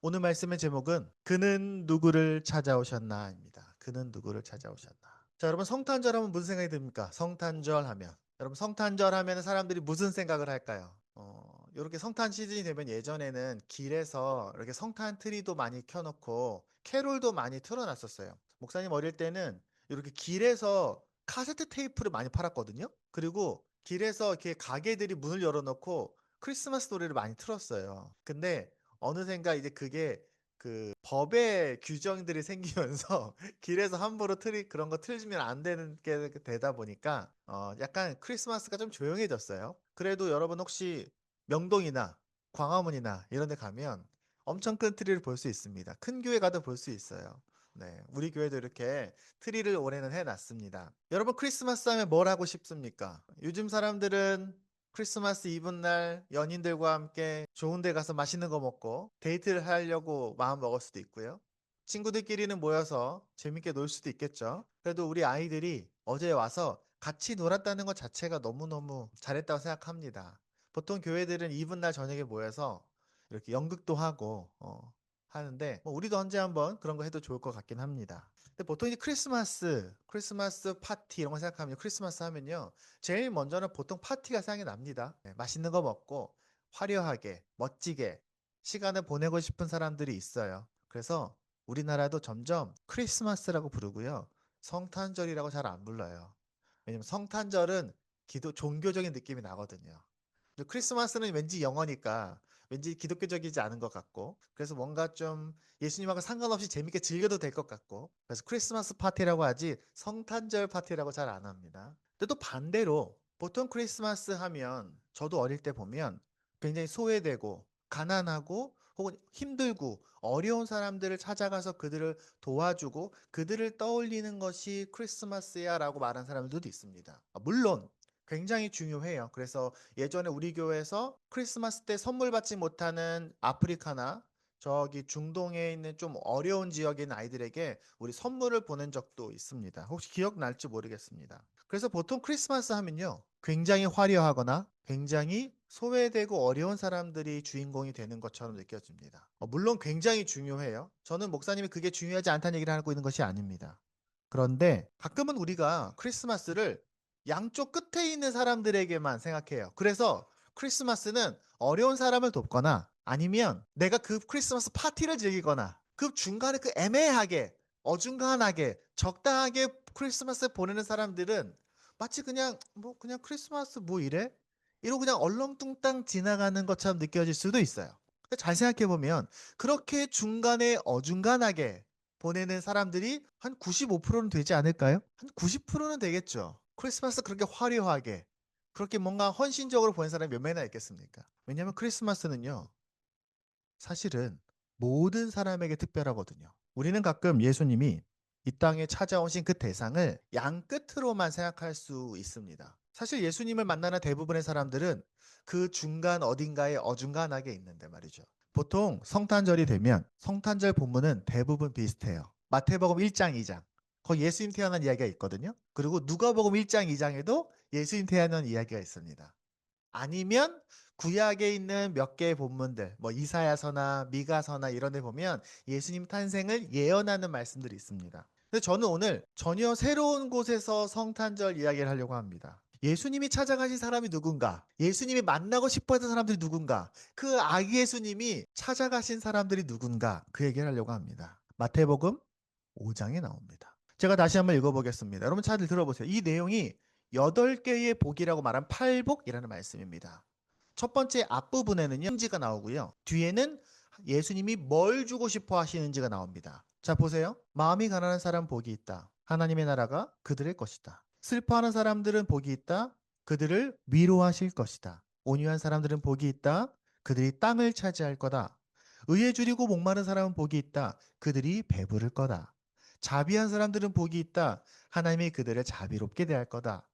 오늘 말씀의 제목은 그는 누구를 찾아오셨나입니다. 그는 누구를 찾아오셨나. 자, 여러분 성탄절 하면 무슨 생각이 듭니까? 성탄절 하면. 여러분 성탄절 하면 사람들이 무슨 생각을 할까요? 이렇게 성탄 시즌이 되면 예전에는 길에서 이렇게 성탄 트리도 많이 켜놓고 캐롤도 많이 틀어놨었어요. 목사님 어릴 때는 이렇게 길에서 카세트 테이프를 많이 팔았거든요. 그리고 길에서 이렇게 가게들이 문을 열어놓고 크리스마스 노래를 많이 틀었어요. 근데 어느샌가 이제 그게 그 법의 규정들이 생기면서 길에서 함부로 그런 거 틀면 안 되는 게 되다 보니까 약간 크리스마스가 좀 조용해졌어요. 그래도 여러분 혹시 명동이나 광화문이나 이런 데 가면 엄청 큰 트리를 볼 수 있습니다. 큰 교회 가도 볼 수 있어요. 네, 우리 교회도 이렇게 트리를 올해는 해놨습니다. 여러분 크리스마스 하면 뭘 하고 싶습니까? 요즘 사람들은 크리스마스 이브날 연인들과 함께 좋은 데 가서 맛있는 거 먹고 데이트를 하려고 마음 먹을 수도 있고요. 친구들끼리는 모여서 재밌게 놀 수도 있겠죠. 그래도 우리 아이들이 어제 와서 같이 놀았다는 것 자체가 너무너무 잘했다고 생각합니다. 보통 교회들은 이브날 저녁에 모여서 이렇게 연극도 하고 하는데 뭐 우리도 언제 한번 그런 거 해도 좋을 것 같긴 합니다. 근데 보통 이제 크리스마스 파티 이런 거 생각하면 크리스마스 하면요. 제일 먼저는 보통 파티가 생각이 납니다. 네, 맛있는 거 먹고 화려하게 멋지게 시간을 보내고 싶은 사람들이 있어요. 그래서 우리나라도 점점 크리스마스라고 부르고요. 성탄절이라고 잘 안 불러요. 왜냐면 성탄절은 종교적인 느낌이 나거든요. 근데 크리스마스는 왠지 영어니까 왠지 기독교적이지 않은 것 같고 그래서 뭔가 좀 예수님하고 상관없이 재밌게 즐겨도 될 것 같고 그래서 크리스마스 파티라고 하지 성탄절 파티라고 잘 안 합니다. 근데 또 반대로 보통 크리스마스 하면 저도 어릴 때 보면 굉장히 소외되고 가난하고 혹은 힘들고 어려운 사람들을 찾아가서 그들을 도와주고 그들을 떠올리는 것이 크리스마스야 라고 말하는 사람들도 있습니다. 물론 굉장히 중요해요. 그래서 예전에 우리 교회에서 크리스마스 때 선물 받지 못하는 아프리카나 저기 중동에 있는 좀 어려운 지역에 있는 아이들에게 우리 선물을 보낸 적도 있습니다. 혹시 기억날지 모르겠습니다. 그래서 보통 크리스마스 하면요. 굉장히 화려하거나 굉장히 소외되고 어려운 사람들이 주인공이 되는 것처럼 느껴집니다. 물론 굉장히 중요해요. 저는 목사님이 그게 중요하지 않다는 얘기를 하고 있는 것이 아닙니다. 그런데 가끔은 우리가 크리스마스를 양쪽 끝에 있는 사람들에게만 생각해요. 그래서 크리스마스는 어려운 사람을 돕거나 아니면 내가 그 크리스마스 파티를 즐기거나 그 중간에 그 애매하게 어중간하게 적당하게 크리스마스 보내는 사람들은 마치 그냥 뭐 그냥 크리스마스 뭐 이래? 이러고 그냥 얼렁뚱땅 지나가는 것처럼 느껴질 수도 있어요. 근데 잘 생각해 보면 그렇게 중간에 어중간하게 보내는 사람들이 한 95%는 되지 않을까요? 한 90%는 되겠죠. 크리스마스 그렇게 화려하게 그렇게 뭔가 헌신적으로 보낸 사람이 몇 명이나 있겠습니까? 왜냐하면 크리스마스는요. 사실은 모든 사람에게 특별하거든요. 우리는 가끔 예수님이 이 땅에 찾아오신 그 대상을 양 끝으로만 생각할 수 있습니다. 사실 예수님을 만나는 대부분의 사람들은 그 중간 어딘가에 어중간하게 있는데 말이죠. 보통 성탄절이 되면 성탄절 본문은 대부분 비슷해요. 마태복음 1장, 2장. 거기 예수님 태어난 이야기가 있거든요. 그리고 누가복음 1장, 2장에도 예수님 태어난 이야기가 있습니다. 아니면 구약에 있는 몇 개의 본문들, 뭐 이사야서나 미가서나 이런 데 보면 예수님 탄생을 예언하는 말씀들이 있습니다. 근데 저는 오늘 전혀 새로운 곳에서 성탄절 이야기를 하려고 합니다. 예수님이 찾아가신 사람이 누군가? 예수님이 만나고 싶어 했던 사람들이 누군가? 그 아기 예수님이 찾아가신 사람들이 누군가? 그 얘기를 하려고 합니다. 마태복음 5장에 나옵니다. 제가 다시 한번 읽어보겠습니다. 여러분 잘 들어보세요. 이 내용이 8개의 복이라고 말한 팔복이라는 말씀입니다. 첫 번째 앞부분에는요, 지가 나오고요. 뒤에는 예수님이 뭘 주고 싶어 하시는지가 나옵니다. 자, 보세요. 마음이 가난한 사람 복이 있다. 하나님의 나라가 그들의 것이다. 슬퍼하는 사람들은 복이 있다. 그들을 위로하실 것이다. 온유한 사람들은 복이 있다. 그들이 땅을 차지할 거다. 의에 줄이고 목마른 사람은 복이 있다. 그들이 배부를 거다. 자비한 사람들은 복이 있다. 하나님이 그들을 자비롭게 대할 거다.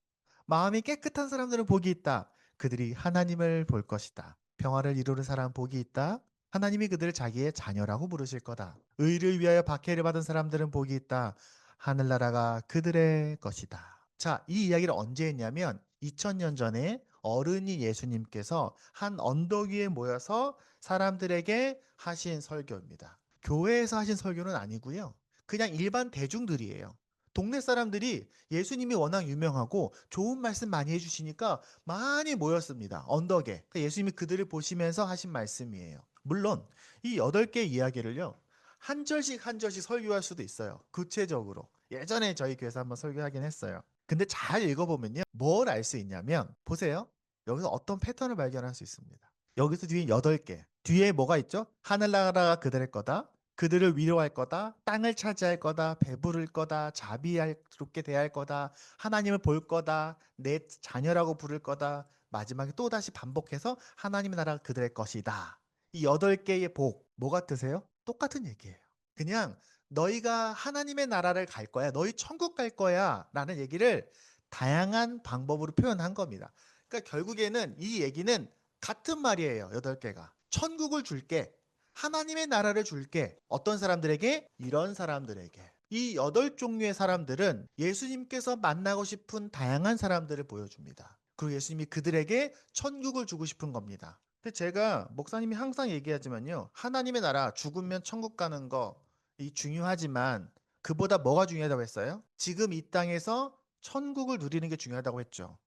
마음이 깨끗한 사람들은 복이 있다. 그들이 하나님을 볼 것이다. 평화를 이루는 사람은 복이 있다. 하나님이 그들을 자기의 자녀라고 부르실 거다. 의를 위하여 박해를 받은 사람들은 복이 있다. 하늘나라가 그들의 것이다. 자, 이 이야기를 언제 했냐면 2000년 전에 어른이 예수님께서 한 언덕 위에 모여서 사람들에게 하신 설교입니다. 교회에서 하신 설교는 아니고요. 그냥 일반 대중들이에요. 동네 사람들이 예수님이 워낙 유명하고 좋은 말씀 많이 해주시니까 많이 모였습니다. 언덕에. 그러니까 예수님이 그들을 보시면서 하신 말씀이에요. 물론 이 8개의 이야기를요. 한 절씩 한 절씩 설교할 수도 있어요. 구체적으로. 예전에 저희 교회에서 한번 설교하긴 했어요. 근데 잘 읽어보면요. 뭘 알 수 있냐면 보세요. 여기서 어떤 패턴을 발견할 수 있습니다. 여기서 뒤에 8개. 뒤에 뭐가 있죠? 하늘나라가 그들의 거다. 그들을 위로할 거다. 땅을 차지할 거다. 배부를 거다. 자비롭게 대할 거다. 하나님을 볼 거다. 내 자녀라고 부를 거다. 마지막에 또다시 반복해서 하나님의 나라가 그들의 것이다. 이 8개의 복, 뭐 같으세요? 똑같은 얘기예요. 그냥 너희가 하나님의 나라를 갈 거야. 너희 천국 갈 거야. 라는 얘기를 다양한 방법으로 표현한 겁니다. 그러니까 결국에는 이 얘기는 같은 말이에요. 8개가. 천국을 줄게. 하나님의 나라를 줄게. 어떤 사람들에게? 이런 사람들에게. 이 8종류의 사람들은 예수님께서 만나고 싶은 다양한 사람들을 보여줍니다. 그리고 예수님이 그들에게 천국을 주고 싶은 겁니다. 근데 제가 목사님이 항상 얘기하지만요. 하나님의 나라 죽으면 천국 가는 거 이 중요하지만 그보다 뭐가 중요하다고 했어요? 지금 이 땅에서 천국을 누리는 게 중요하다고 했죠.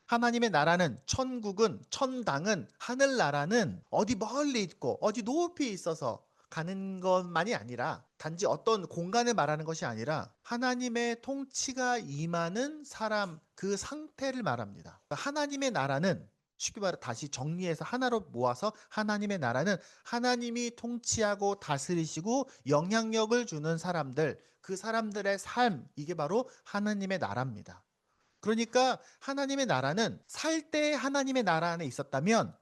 하나님의 나라는 천국은 천당은 하늘나라는 어디 멀리 있고 어디 높이 있어서 가는 것만이 아니라 단지 어떤 공간을 말하는 것이 아니라 하나님의 통치가 임하는 사람 그 상태를 말합니다. 하나님의 나라는 쉽게 말해 다시 정리해서 하나로 모아서 하나님의 나라는 하나님이 통치하고 다스리시고 영향력을 주는 사람들 그 사람들의 삶 이게 바로 하나님의 나라입니다. 그러니까 하나님의 나라는 살 때 하나님의 나라 안에 있었다면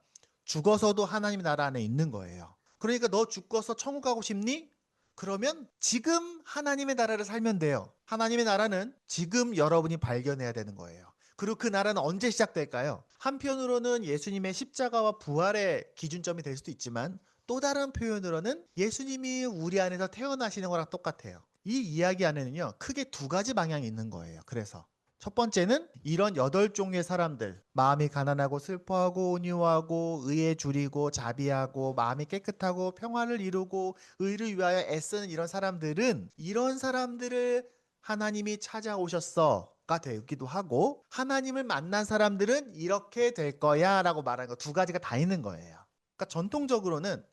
죽어서도 하나님의 나라 안에 있는 거예요. 그러니까 너 죽어서 천국 가고 싶니? 그러면 지금 하나님의 나라를 살면 돼요. 하나님의 나라는 지금 여러분이 발견해야 되는 거예요. 그리고 그 나라는 언제 시작될까요? 한편으로는 예수님의 십자가와 부활의 기준점이 될 수도 있지만 또 다른 표현으로는 예수님이 우리 안에서 태어나시는 거랑 똑같아요. 이 이야기 안에는요 크게 2가지 방향이 있는 거예요. 그래서 첫 번째는 이런 8종류의 사람들, 마음이 가난하고 슬퍼하고 온유하고 의에 줄이고 자비하고 마음이 깨끗하고 평화를 이루고 의를 위하여 애쓰는 이런 사람들은 이런 사람들을 하나님이 찾아오셨어가 되기도 하고 하나님을 만난 사람들은 이렇게 될 거야 라고 말하는 거 2가지가 다 있는 거예요. 그러니까 전통적으로는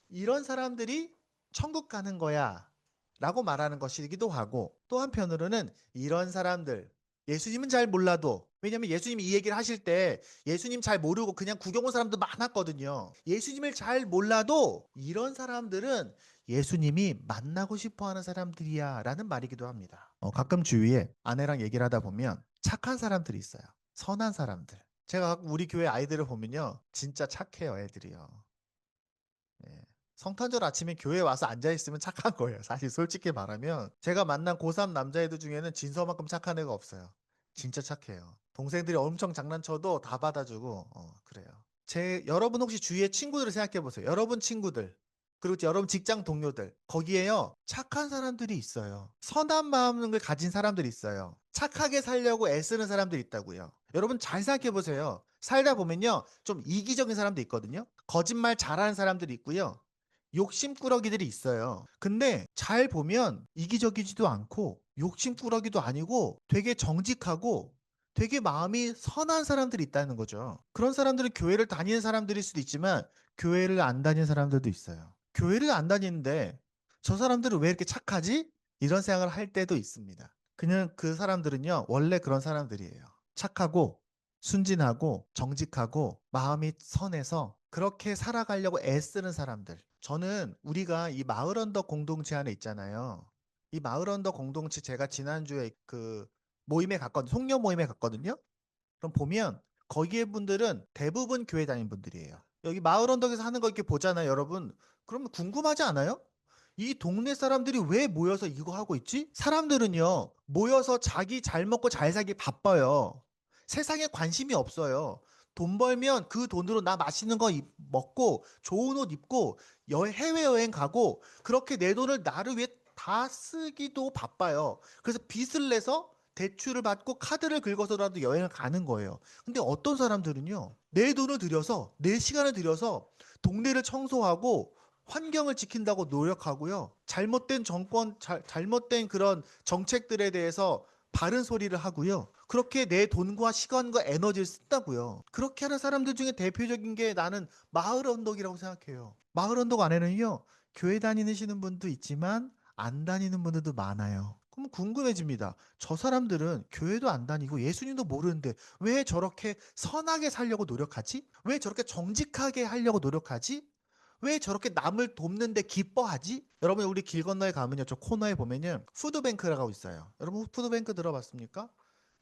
이런 사람들이 천국 가는 거야 라고 말하는 것이기도 하고 또 한편으로는 이런 사람들 예수님은 잘 몰라도 왜냐면 예수님이 이 얘기를 하실 때 예수님 잘 모르고 그냥 구경 온 사람도 많았거든요. 예수님을 잘 몰라도 이런 사람들은 예수님이 만나고 싶어하는 사람들이야 라는 말이기도 합니다. 가끔 주위에 아내랑 얘기를 하다 보면 착한 사람들이 있어요. 선한 사람들. 제가 우리 교회 아이들을 보면요. 진짜 착해요 애들이요. 예. 성탄절 아침에 교회에 와서 앉아있으면 착한 거예요. 사실 솔직히 말하면 제가 만난 고3 남자애들 중에는 진서만큼 착한 애가 없어요. 진짜 착해요. 동생들이 엄청 장난쳐도 다 받아주고 그래요. 여러분 혹시 주위의 친구들을 생각해 보세요. 여러분 친구들 그리고 여러분 직장 동료들 거기에요 착한 사람들이 있어요. 선한 마음을 가진 사람들이 있어요. 착하게 살려고 애쓰는 사람들이 있다고요. 여러분 잘 생각해 보세요. 살다 보면요 좀 이기적인 사람도 있거든요. 거짓말 잘하는 사람들이 있고요. 욕심꾸러기들이 있어요. 근데 잘 보면 이기적이지도 않고 욕심꾸러기도 아니고 되게 정직하고 되게 마음이 선한 사람들이 있다는 거죠. 그런 사람들은 교회를 다니는 사람들일 수도 있지만 교회를 안 다니는 사람들도 있어요. 교회를 안 다니는데 저 사람들은 왜 이렇게 착하지? 이런 생각을 할 때도 있습니다. 그냥 그 사람들은요 원래 그런 사람들이에요. 착하고 순진하고 정직하고 마음이 선해서 그렇게 살아가려고 애쓰는 사람들. 저는 우리가 이 마을 언덕 공동체 안에 있잖아요. 이 마을 언덕 공동체 제가 지난주에 그 모임에 갔거든요. 송년 모임에 갔거든요. 그럼 보면 거기에 분들은 대부분 교회 다니는 분들이에요. 여기 마을 언덕에서 하는 거 이렇게 보잖아요, 여러분. 그러면 궁금하지 않아요? 이 동네 사람들이 왜 모여서 이거 하고 있지? 사람들은요, 모여서 자기 잘 먹고 잘 살기 바빠요. 세상에 관심이 없어요. 돈 벌면 그 돈으로 나 맛있는 거 먹고 좋은 옷 입고 해외여행 가고 그렇게 내 돈을 나를 위해 다 쓰기도 바빠요. 그래서 빚을 내서 대출을 받고 카드를 긁어서라도 여행을 가는 거예요. 근데 어떤 사람들은요, 내 돈을 들여서, 내 시간을 들여서 동네를 청소하고 환경을 지킨다고 노력하고요. 잘못된 정권, 잘못된 그런 정책들에 대해서 바른 소리를 하고요. 그렇게 내 돈과 시간과 에너지를 쓴다고요. 그렇게 하는 사람들 중에 대표적인 게 나는 마을 언덕이라고 생각해요. 마을 언덕 안에는요, 교회 다니시는 분도 있지만 안 다니는 분들도 많아요. 그럼 궁금해집니다. 저 사람들은 교회도 안 다니고 예수님도 모르는데 왜 저렇게 선하게 살려고 노력하지? 왜 저렇게 정직하게 하려고 노력하지? 왜 저렇게 남을 돕는데 기뻐하지? 여러분, 우리 길 건너에 가면요, 저 코너에 보면요, 푸드뱅크라고 있어요. 여러분, 푸드뱅크 들어봤습니까?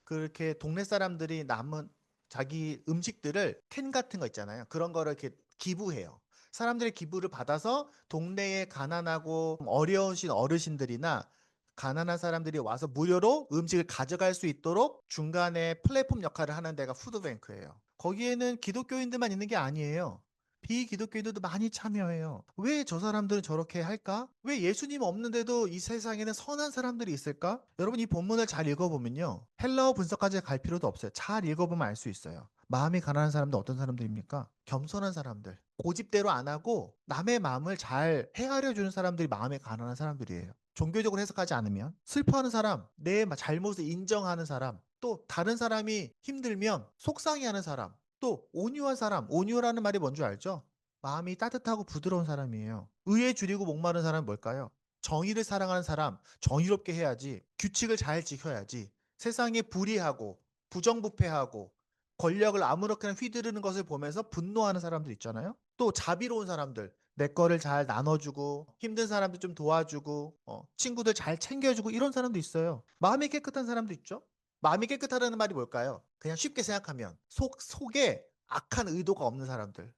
그렇게 동네 사람들이 남은 자기 음식들을 캔 같은 거 있잖아요. 그런 거를 이렇게 기부해요. 사람들의 기부를 받아서 동네에 가난하고 어려우신 어르신들이나 가난한 사람들이 와서 무료로 음식을 가져갈 수 있도록 중간에 플랫폼 역할을 하는 데가 푸드뱅크예요. 거기에는 기독교인들만 있는 게 아니에요. 비기독교인들도 많이 참여해요. 왜 저 사람들은 저렇게 할까? 왜 예수님 없는데도 이 세상에는 선한 사람들이 있을까? 여러분, 이 본문을 잘 읽어보면요, 헬라어 분석까지 갈 필요도 없어요. 잘 읽어보면 알 수 있어요. 마음이 가난한 사람들 어떤 사람들입니까? 겸손한 사람들. 고집대로 안 하고 남의 마음을 잘 헤아려 주는 사람들이 마음이 가난한 사람들이에요. 종교적으로 해석하지 않으면 슬퍼하는 사람, 내 잘못을 인정하는 사람, 또 다른 사람이 힘들면 속상해하는 사람, 또 온유한 사람. 온유라는 말이 뭔지 알죠? 마음이 따뜻하고 부드러운 사람이에요. 의에 줄이고 목마른 사람은 뭘까요? 정의를 사랑하는 사람, 정의롭게 해야지. 규칙을 잘 지켜야지. 세상에 불의하고 부정부패하고 권력을 아무렇게나 휘두르는 것을 보면서 분노하는 사람들 있잖아요. 또 자비로운 사람들, 내 거를 잘 나눠주고 힘든 사람들 좀 도와주고 친구들 잘 챙겨주고 이런 사람도 있어요. 마음이 깨끗한 사람도 있죠. 마음이 깨끗하다는 말이 뭘까요? 그냥 쉽게 생각하면 속에 악한 의도가 없는 사람들,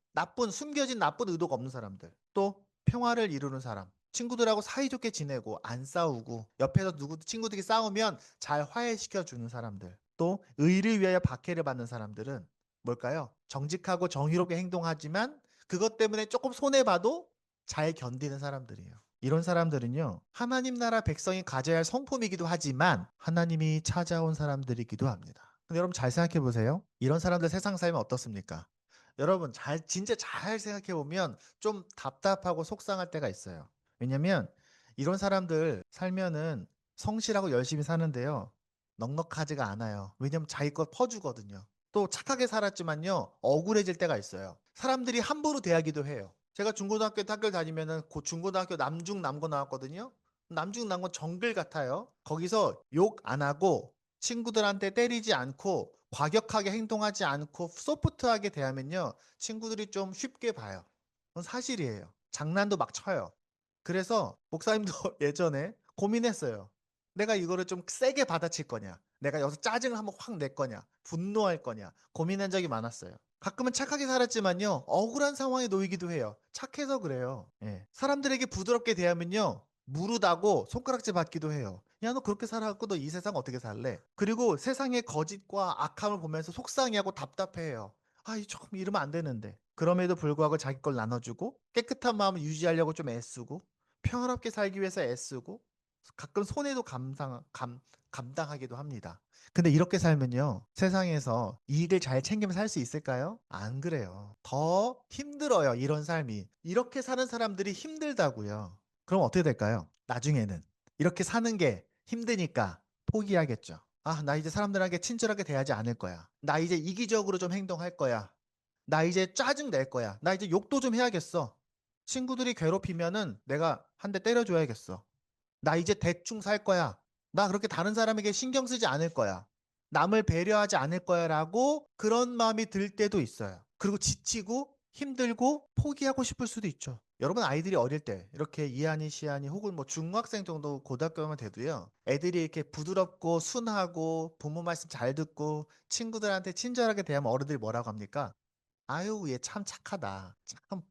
숨겨진 나쁜 의도가 없는 사람들, 또 평화를 이루는 사람, 친구들하고 사이좋게 지내고 안 싸우고 옆에서 친구들이 싸우면 잘 화해시켜 주는 사람들, 또 의를 위하여 박해를 받는 사람들은 뭘까요? 정직하고 정의롭게 행동하지만 그것 때문에 조금 손해봐도 잘 견디는 사람들이에요. 이런 사람들은요, 하나님 나라 백성이 가져야 할 성품이기도 하지만 하나님이 찾아온 사람들이기도 합니다. 근데 여러분, 잘 생각해 보세요. 이런 사람들 세상 살면 어떻습니까? 여러분, 진짜 잘 생각해 보면 좀 답답하고 속상할 때가 있어요. 왜냐면 이런 사람들 살면은 성실하고 열심히 사는데요, 넉넉하지가 않아요. 왜냐면 자기 것 퍼주거든요. 또 착하게 살았지만요, 억울해질 때가 있어요. 사람들이 함부로 대하기도 해요. 제가 중고등학교 때 학교를 다니면은 중고등학교 남중남고 나왔거든요. 남중남고 정글 같아요. 거기서 욕 안 하고 친구들한테 때리지 않고 과격하게 행동하지 않고 소프트하게 대하면요, 친구들이 좀 쉽게 봐요. 그건 사실이에요. 장난도 막 쳐요. 그래서 목사님도 예전에 고민했어요. 내가 이거를 좀 세게 받아칠 거냐, 내가 여기서 짜증을 한번 확 낼 거냐, 분노할 거냐, 고민한 적이 많았어요. 가끔은 착하게 살았지만요, 억울한 상황에 놓이기도 해요. 착해서 그래요. 예. 사람들에게 부드럽게 대하면요, 무르다고 손가락질 받기도 해요. 야, 너 그렇게 살아갖고 너 이 세상 어떻게 살래? 그리고 세상의 거짓과 악함을 보면서 속상해하고 답답해해요. 아, 조금 이러면 안 되는데. 그럼에도 불구하고 자기 걸 나눠주고 깨끗한 마음을 유지하려고 좀 애쓰고 평화롭게 살기 위해서 애쓰고 가끔 손해도 감당하기도 합니다. 근데 이렇게 살면요, 세상에서 이익을 잘 챙기면 살 수 있을까요? 안 그래요. 더 힘들어요, 이런 삶이. 이렇게 사는 사람들이 힘들다고요. 그럼 어떻게 될까요? 나중에는 이렇게 사는 게 힘드니까 포기하겠죠. 아, 나 이제 사람들에게 친절하게 대하지 않을 거야. 나 이제 이기적으로 좀 행동할 거야. 나 이제 짜증 낼 거야. 나 이제 욕도 좀 해야겠어. 친구들이 괴롭히면은 내가 한 대 때려줘야겠어. 나 이제 대충 살 거야. 나 그렇게 다른 사람에게 신경 쓰지 않을 거야. 남을 배려하지 않을 거야라고 그런 마음이 들 때도 있어요. 그리고 지치고 힘들고 포기하고 싶을 수도 있죠. 여러분, 아이들이 어릴 때 이렇게 이한이 시한이 혹은 뭐 중학생 정도 고등학교만 돼도요, 애들이 이렇게 부드럽고 순하고 부모 말씀 잘 듣고 친구들한테 친절하게 대하면 어른들이 뭐라고 합니까? 아유, 얘 참 착하다. 참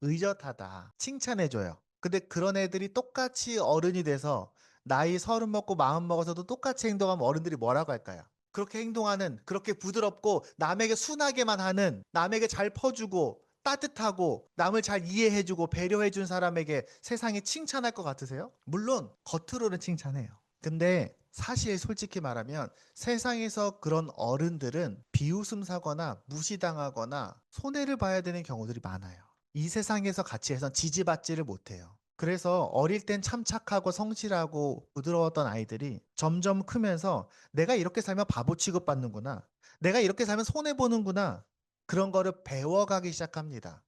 의젓하다. 칭찬해줘요. 근데 그런 애들이 똑같이 어른이 돼서 나이 30 먹고 40 먹어서도 똑같이 행동하면 어른들이 뭐라고 할까요? 그렇게 행동하는, 그렇게 부드럽고 남에게 순하게만 하는, 남에게 잘 퍼주고 따뜻하고 남을 잘 이해해주고 배려해준 사람에게 세상에 칭찬할 것 같으세요? 물론 겉으로는 칭찬해요. 근데 사실 솔직히 말하면 세상에서 그런 어른들은 비웃음 사거나 무시당하거나 손해를 봐야 되는 경우들이 많아요. 이 세상에서 같이 해서 지지받지를 못해요. 그래서 어릴 땐 참 착하고 성실하고 부드러웠던 아이들이 점점 크면서 내가 이렇게 살면 바보 취급받는구나. 내가 이렇게 살면 손해보는구나. 그런 거를 배워가기 시작합니다.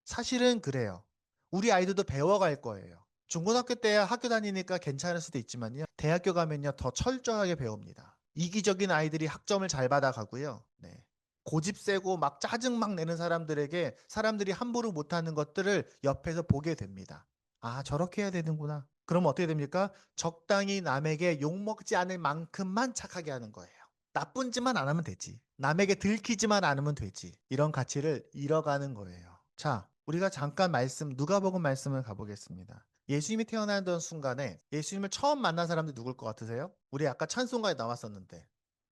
사실은 그래요. 우리 아이들도 배워갈 거예요. 중고등학교 때 학교 다니니까 괜찮을 수도 있지만요. 대학교 가면요. 더 철저하게 배웁니다. 이기적인 아이들이 학점을 잘 받아가고요. 네. 고집 세고 막 짜증 막 내는 사람들에게 사람들이 함부로 못하는 것들을 옆에서 보게 됩니다. 아, 저렇게 해야 되는구나. 그럼 어떻게 됩니까? 적당히 남에게 욕먹지 않을 만큼만 착하게 하는 거예요. 나쁜 짓만 안 하면 되지. 남에게 들키지만 않으면 되지. 이런 가치를 잃어가는 거예요. 자, 우리가 잠깐 누가복음 말씀을 가보겠습니다. 예수님이 태어나던 순간에 예수님을 처음 만난 사람들 누굴 것 같으세요? 우리 아까 찬송가에 나왔었는데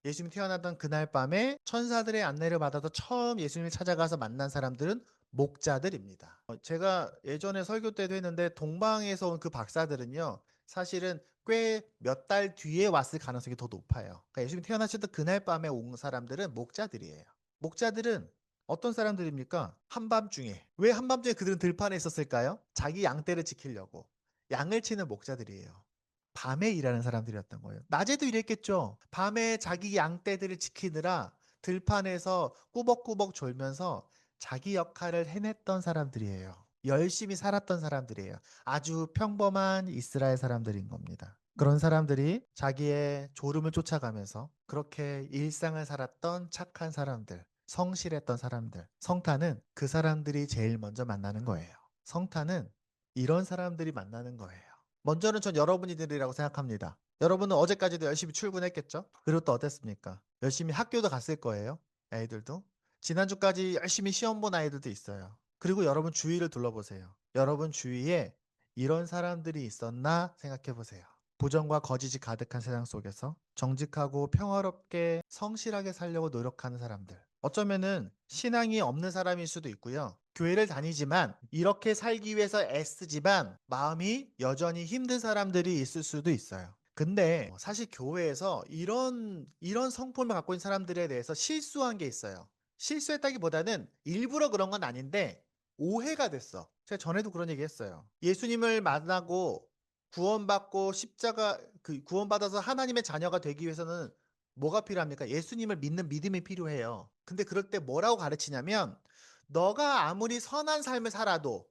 예수님이 태어나던 그날 밤에 천사들의 안내를 받아서 처음 예수님을 찾아가서 만난 사람들은 목자들입니다. 제가 예전에 설교 때도 했는데 동방에서 온 그 박사들은요. 사실은 꽤 몇 달 뒤에 왔을 가능성이 더 높아요. 그러니까 예수님이 태어나셨던 그날 밤에 온 사람들은 목자들이에요. 목자들은 어떤 사람들입니까? 한밤중에. 왜 한밤중에 그들은 들판에 있었을까요? 자기 양떼를 지키려고. 양을 치는 목자들이에요. 밤에 일하는 사람들이었던 거예요. 낮에도 일했겠죠. 밤에 자기 양떼들을 지키느라 들판에서 꾸벅꾸벅 졸면서 자기 역할을 해냈던 사람들이에요. 열심히 살았던 사람들이에요. 아주 평범한 이스라엘 사람들인 겁니다. 그런 사람들이 자기의 졸음을 쫓아가면서 그렇게 일상을 살았던 착한 사람들, 성실했던 사람들. 성탄은 그 사람들이 제일 먼저 만나는 거예요. 성탄은 이런 사람들이 만나는 거예요. 먼저는 전 여러분이들이라고 생각합니다. 여러분은 어제까지도 열심히 출근했겠죠? 그리고 또 어땠습니까? 열심히 학교도 갔을 거예요. 아이들도. 지난주까지 열심히 시험 본 아이들도 있어요. 그리고 여러분 주위를 둘러보세요. 여러분 주위에 이런 사람들이 있었나 생각해 보세요. 부정과 거짓이 가득한 세상 속에서 정직하고 평화롭게 성실하게 살려고 노력하는 사람들. 어쩌면은 신앙이 없는 사람일 수도 있고요. 교회를 다니지만 이렇게 살기 위해서 애쓰지만 마음이 여전히 힘든 사람들이 있을 수도 있어요. 근데 사실 교회에서 이런 성품을 갖고 있는 사람들에 대해서 실수한 게 있어요. 실수했다기보다는 일부러 그런 건 아닌데 오해가 됐어. 제가 전에도 그런 얘기 했어요. 예수님을 만나고 구원받고 구원받아서 하나님의 자녀가 되기 위해서는 뭐가 필요합니까? 예수님을 믿는 믿음이 필요해요. 근데 그럴 때 뭐라고 가르치냐면 너가 아무리 선한 삶을 살아도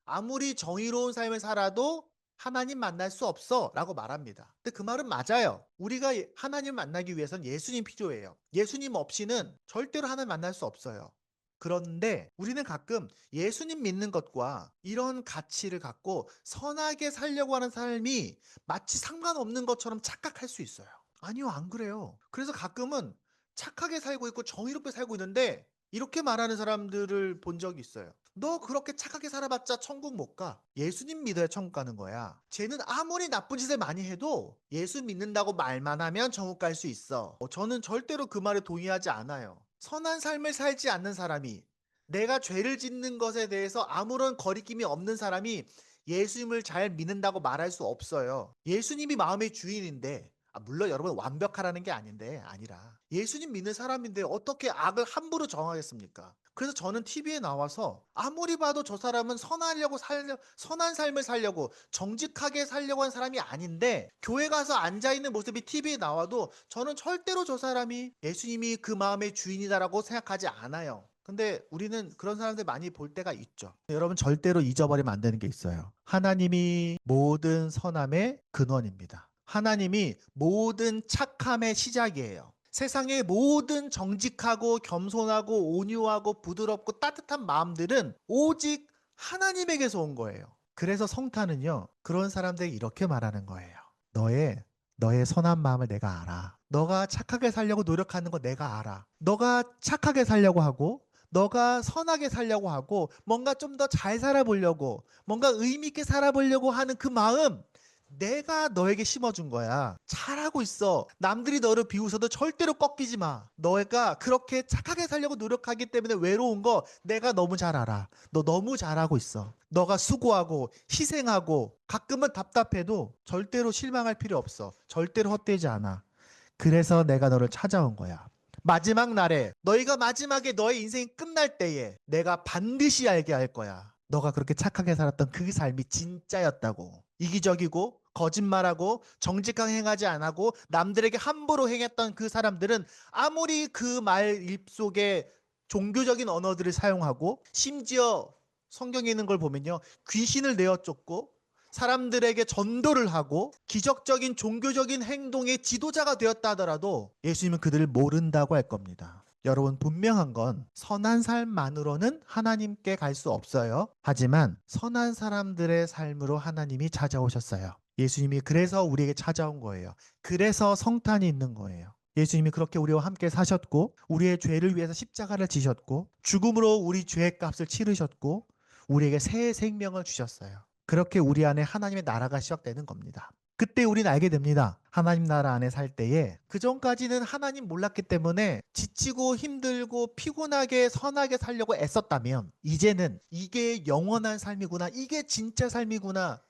아무리 정의로운 삶을 살아도 하나님 만날 수 없어 라고 말합니다. 근데 그 말은 맞아요. 우리가 하나님 만나기 위해선 예수님 필요해요. 예수님 없이는 절대로 하나님 만날 수 없어요. 그런데 우리는 가끔 예수님 믿는 것과 이런 가치를 갖고 선하게 살려고 하는 삶이 마치 상관없는 것처럼 착각할 수 있어요. 아니요, 안 그래요. 그래서 가끔은 착하게 살고 있고 정의롭게 살고 있는데 이렇게 말하는 사람들을 본 적이 있어요. 너 그렇게 착하게 살아봤자 천국 못 가. 예수님 믿어야 천국 가는 거야. 쟤는 아무리 나쁜 짓을 많이 해도 예수 믿는다고 말만 하면 천국 갈 수 있어. 저는 절대로 그 말에 동의하지 않아요. 선한 삶을 살지 않는 사람이 내가 죄를 짓는 것에 대해서 아무런 거리낌이 없는 사람이 예수님을 잘 믿는다고 말할 수 없어요. 예수님이 마음의 주인인데 물론 여러분 완벽하라는 게 아니라 예수님 믿는 사람인데 어떻게 악을 함부로 정하겠습니까? 그래서 저는 TV에 나와서 아무리 봐도 저 사람은 선한 삶을 살려고 정직하게 살려고 한 사람이 아닌데 교회 가서 앉아있는 모습이 TV에 나와도 저는 절대로 저 사람이 예수님이 그 마음의 주인이다라고 생각하지 않아요. 근데 우리는 그런 사람들 많이 볼 때가 있죠. 여러분 절대로 잊어버리면 안 되는 게 있어요. 하나님이 모든 선함의 근원입니다. 하나님이 모든 착함의 시작이에요. 세상의 모든 정직하고 겸손하고 온유하고 부드럽고 따뜻한 마음들은 오직 하나님에게서 온 거예요. 그래서 성탄은요, 그런 사람들이 이렇게 말하는 거예요. 너의 선한 마음을 내가 알아. 너가 착하게 살려고 노력하는 거 내가 알아. 너가 착하게 살려고 하고, 너가 선하게 살려고 하고, 뭔가 좀 더 잘 살아보려고, 뭔가 의미 있게 살아보려고 하는 그 마음, 내가 너에게 심어준 거야. 잘하고 있어. 남들이 너를 비웃어도 절대로 꺾이지 마. 너가 그렇게 착하게 살려고 노력하기 때문에 외로운 거 내가 너무 잘 알아. 너 너무 잘하고 있어. 너가 수고하고 희생하고 가끔은 답답해도 절대로 실망할 필요 없어. 절대로 헛되지 않아. 그래서 내가 너를 찾아온 거야. 마지막 날에 너희가 마지막에 너의 인생이 끝날 때에 내가 반드시 알게 할 거야. 너가 그렇게 착하게 살았던 그 삶이 진짜였다고. 이기적이고 거짓말하고 정직하게 행하지 않고 남들에게 함부로 행했던 그 사람들은 아무리 그 말 입속에 종교적인 언어들을 사용하고 심지어 성경에 있는 걸 보면요. 귀신을 내어 쫓고 사람들에게 전도를 하고 기적적인 종교적인 행동의 지도자가 되었다 하더라도 예수님은 그들을 모른다고 할 겁니다. 여러분, 분명한 건 선한 삶만으로는 하나님께 갈 수 없어요. 하지만 선한 사람들의 삶으로 하나님이 찾아오셨어요. 예수님이 그래서 우리에게 찾아온 거예요. 그래서 성탄이 있는 거예요. 예수님이 그렇게 우리와 함께 사셨고 우리의 죄를 위해서 십자가를 지셨고 죽음으로 우리 죄의 값을 치르셨고 우리에게 새 생명을 주셨어요. 그렇게 우리 안에 하나님의 나라가 시작되는 겁니다. 그때 우리는 알게 됩니다. 하나님 나라 안에 살 때에 그전까지는 하나님 몰랐기 때문에 지치고 힘들고 피곤하게 선하게 살려고 애썼다면 이제는 이게 영원한 삶이구나. 이게 진짜 삶이구나.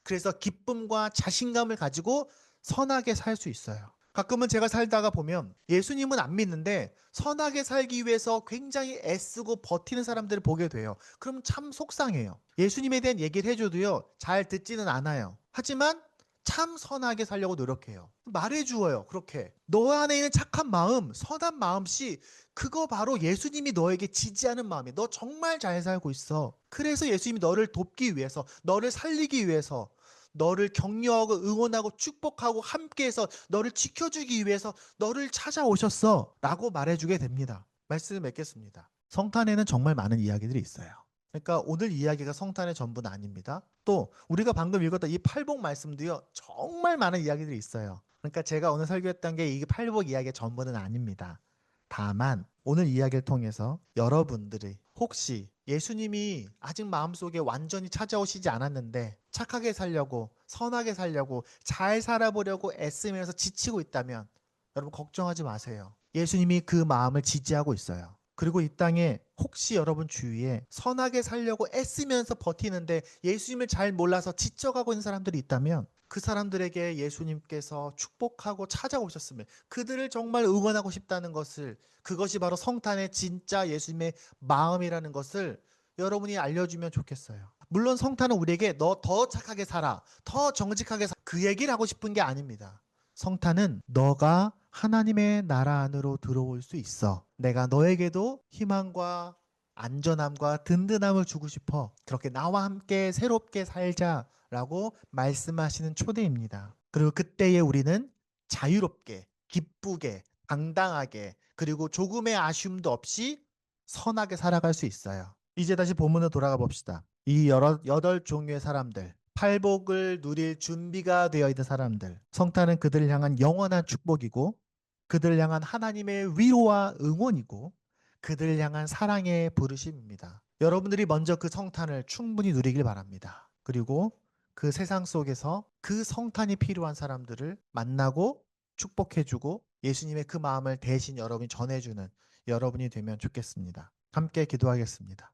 그래서 기쁨과 자신감을 가지고 선하게 살 수 있어요. 가끔은 제가 살다가 보면 예수님은 안 믿는데 선하게 살기 위해서 굉장히 애쓰고 버티는 사람들을 보게 돼요. 그럼 참 속상해요. 예수님에 대한 얘기를 해줘도요, 잘 듣지는 않아요. 하지만 참 선하게 살려고 노력해요. 말해주어요. 그렇게 너 안에 있는 착한 마음, 선한 마음씨, 그거 바로 예수님이 너에게 지지하는 마음이에요. 너 정말 잘 살고 있어. 그래서 예수님이 너를 돕기 위해서, 너를 살리기 위해서, 너를 격려하고 응원하고 축복하고 함께해서 너를 지켜주기 위해서 너를 찾아오셨어 라고 말해주게 됩니다. 말씀을 맺겠습니다. 성탄에는 정말 많은 이야기들이 있어요. 그러니까 오늘 이야기가 성탄의 전부는 아닙니다. 또 우리가 방금 읽었던 이 팔복 말씀도요, 정말 많은 이야기들이 있어요. 그러니까 제가 오늘 설교했던 게 이 팔복 이야기의 전부는 아닙니다. 다만 오늘 이야기를 통해서 여러분들이 혹시 예수님이 아직 마음속에 완전히 찾아오시지 않았는데 착하게 살려고 선하게 살려고 잘 살아보려고 애쓰면서 지치고 있다면 여러분 걱정하지 마세요. 예수님이 그 마음을 지지하고 있어요. 그리고 이 땅에 혹시 여러분 주위에 선하게 살려고 애쓰면서 버티는데 예수님을 잘 몰라서 지쳐가고 있는 사람들이 있다면 그 사람들에게 예수님께서 축복하고 찾아오셨으면 그들을 정말 응원하고 싶다는 것을, 그것이 바로 성탄의 진짜 예수님의 마음이라는 것을 여러분이 알려주면 좋겠어요. 물론 성탄은 우리에게 너 더 착하게 살아, 더 정직하게 살아, 그 얘기를 하고 싶은 게 아닙니다. 성탄은 너가 하나님의 나라 안으로 들어올 수 있어. 내가 너에게도 희망과 안전함과 든든함을 주고 싶어. 그렇게 나와 함께 새롭게 살자라고 말씀하시는 초대입니다. 그리고 그때에 우리는 자유롭게, 기쁘게, 당당하게, 그리고 조금의 아쉬움도 없이 선하게 살아갈 수 있어요. 이제 다시 본문으로 돌아가 봅시다. 이 여덟 종류의 사람들, 팔복을 누릴 준비가 되어 있는 사람들, 성탄은 그들을 향한 영원한 축복이고 그들을 향한 하나님의 위로와 응원이고 그들을 향한 사랑의 부르심입니다. 여러분들이 먼저 그 성탄을 충분히 누리길 바랍니다. 그리고 그 세상 속에서 그 성탄이 필요한 사람들을 만나고 축복해주고 예수님의 그 마음을 대신 여러분이 전해주는 여러분이 되면 좋겠습니다. 함께 기도하겠습니다.